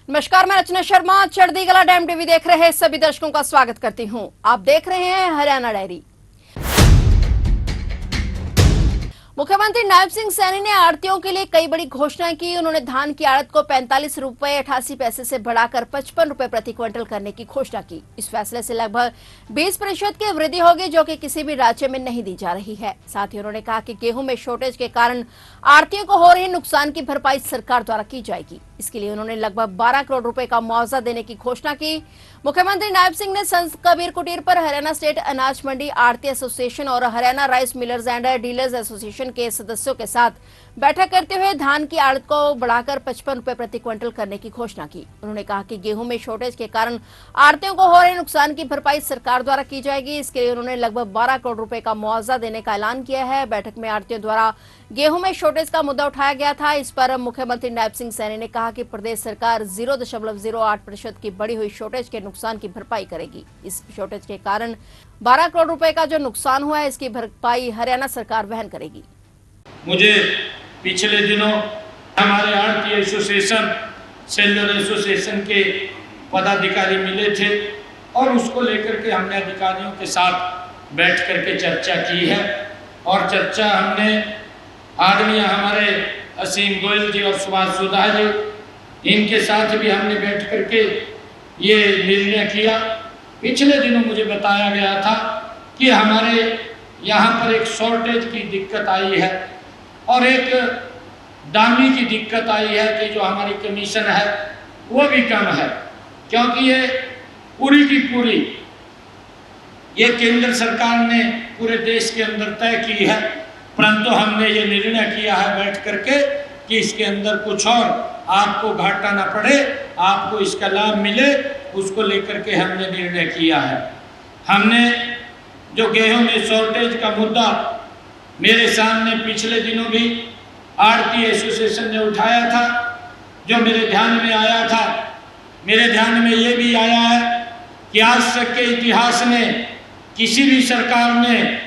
नमस्कार, मैं रचना Sharma चढ़दीगला dam TV देख रहे सभी दर्शकों का स्वागत करती हूं। आप देख रहे हैं हरियाणा डायरी। मुख्यमंत्री नायब सिंह सैनी ने आड़तियों के लिए कई बड़ी घोषणाएं की। उन्होंने धान की आड़त को 45 रुपए 88 पैसे से बढ़ाकर 55 रुपए प्रति क्विंटल करने की घोषणा की। इस फैसले से लगभग 20% की वृद्धि होगी, जो कि किसी भी राज्य में नहीं दी जा रही है। साथ ही उन्होंने कहा कि गेहूं में शॉर्टेज के कारण आड़तियों को हो रहे नुकसान की भरपाई सरकार द्वारा की जाएगी। इसके लिए उन्होंने लगभग 12 करोड़ रुपए का मुआवजा देने की घोषणा की। मुख्यमंत्री नायब सिंह ने संत कबीर कुटीर पर हरियाणा स्टेट अनाज मंडी आड़ती एसोसिएशन और Haryana rice millers and dealers association के सदस्यों के साथ बैठक करते हुए धान की आड़त को बढ़ाकर 55 रुपए प्रति क्विंटल करने की घोषणा की। उन्होंने कहा कि गेहूं में शॉर्टेज के कारण आड़तियों को हो रहे नुकसान की भरपाई सरकार द्वारा की जाएगी। इसके लिए उन्होंने लगभग 12 करोड़ रुपए का मुआवजा देने का ऐलान किया है। बैठक में आड़तियों द्वारा गेहूं में शॉर्टेज का मुद्दा उठाया गया था। इस पर मुख्यमंत्री नायब सिंह सैनी ने कहा कि प्रदेश सरकार 0.08% की बढ़ी हुई शॉर्टेज के नुकसान की भरपाई करेगी। इस शॉर्टेज के कारण 12 करोड़ रुपए का जो नुकसान हुआ है, इसकी भरपाई हरियाणा सरकार वहन करेगी। मुझे पिछले दिनों हमारे आड़ती एसोसिएशन सेलर एसोसिएशन के पदाधिकारी मिले थे और उसको लेकर के हमने अधिकारियों के साथ बैठ करके चर्चा की है। और चर्चा हमने आदरणीय हमारे असीम गोयल जी और सुभाष सुधा जी, इनके साथ भी हमने बैठ करके ये निर्णय किया। पिछले दिनों मुझे बताया गया था कि हमारे यहाँ पर एक शॉर्टेज की दिक्कत आई है और एक दामी की दिक्कत आई है कि जो हमारी कमीशन है वो भी कम है, क्योंकि ये पूरी की पूरी ये केंद्र सरकार ने पूरे देश के अंदर तय की है। परंतु हमने ये निर्णय किया है बैठ करके कि इसके अंदर कुछ और आपको घाटा ना पड़े, आपको इसका लाभ मिले, उसको लेकर के हमने निर्णय किया है। हमने जो गेहूं में शॉर्टेज का मुद्दा मेरे सामने पिछले दिनों भी आड़ती एसोसिएशन ने उठाया था, जो मेरे ध्यान में आया था। मेरे ध्यान में ये भी आया है कि आज तक के इतिहास में किसी भी सरकार ने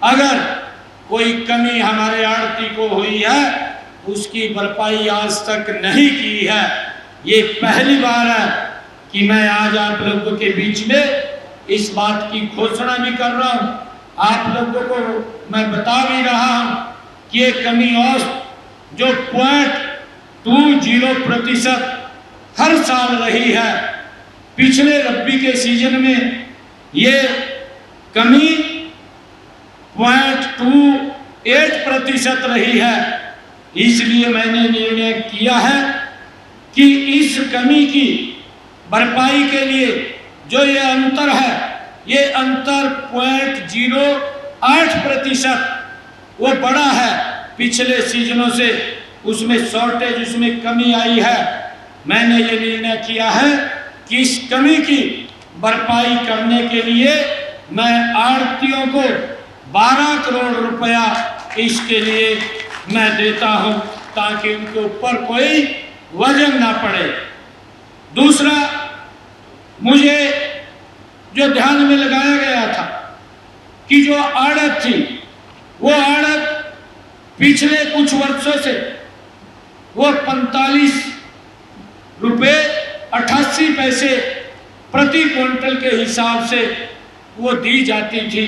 अगर कोई कमी हमारे आड़ती को हुई है, उसकी भरपाई आज तक नहीं की है। ये पहली बार है कि मैं आज आप लोगों के बीच में इस बात की घोषणा भी कर रहा हूँ। आप लोगों को मैं बता भी रहा हूँ कि ये कमी औसत जो 0.20% हर साल रही है, पिछले रबी के सीजन में ये कमी 0.28% रही है। इसलिए मैंने निर्णय किया है कि इस कमी की भरपाई के लिए जो ये अंतर है, ये अंतर 0.08% वो बड़ा है पिछले सीजनों से, उसमें शॉर्टेज, उसमें कमी आई है। मैंने ये निर्णय किया है कि इस कमी की भरपाई करने के लिए मैं आड़तियों को 12 करोड़ रुपया इसके लिए मैं देता हूं, ताकि उनके ऊपर कोई वजन ना पड़े। दूसरा, मुझे जो ध्यान में लगाया गया था कि जो आड़त थी, वो आड़त पिछले कुछ वर्षों से वो 45 रुपए 88 पैसे प्रति क्विंटल के हिसाब से वो दी जाती थी।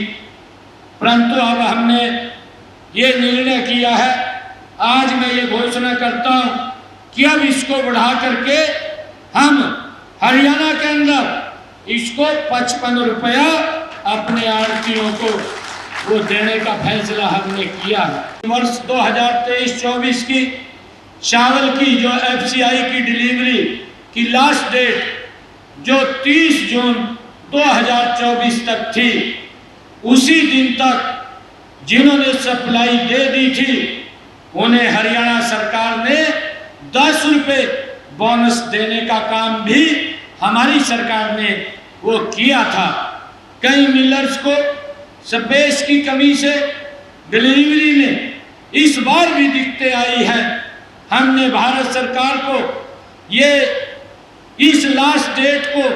परंतु अब हमने ये निर्णय किया है, आज मैं ये घोषणा करता हूं कि अब इसको बढ़ा करके हम हरियाणा के अंदर इसको 55 रुपया अपने आड़तियों को वो देने का फैसला हमने किया है। वर्ष 2023-24 की चावल की जो एफसीआई की डिलीवरी की लास्ट डेट जो 30 जून 2024 तक थी, उसी दिन तक जिन्होंने सप्लाई दे दी थी, उन्हें हरियाणा सरकार ने 10 रुपए बोनस देने का काम भी हमारी सरकार ने वो किया था। कई मिलर्स को स्पेस की कमी से डिलीवरी में इस बार भी दिक्कतें आई हैं। हमने भारत सरकार को ये इस लास्ट डेट को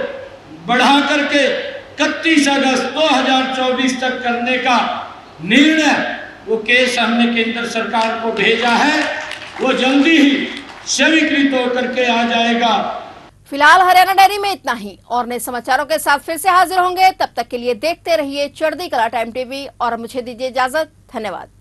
बढ़ा करके 31 अगस्त 2024 तक करने का निर्णय, वो केस हमने केंद्र सरकार को भेजा है, वो जल्दी ही स्वीकृत होकर के आ जाएगा। फिलहाल हरियाणा डेयरी में इतना ही और नए समाचारों के साथ फिर से हाजिर होंगे। तब तक के लिए देखते रहिए चढ़ती कला टाइम टीवी और मुझे दीजिए इजाजत। धन्यवाद।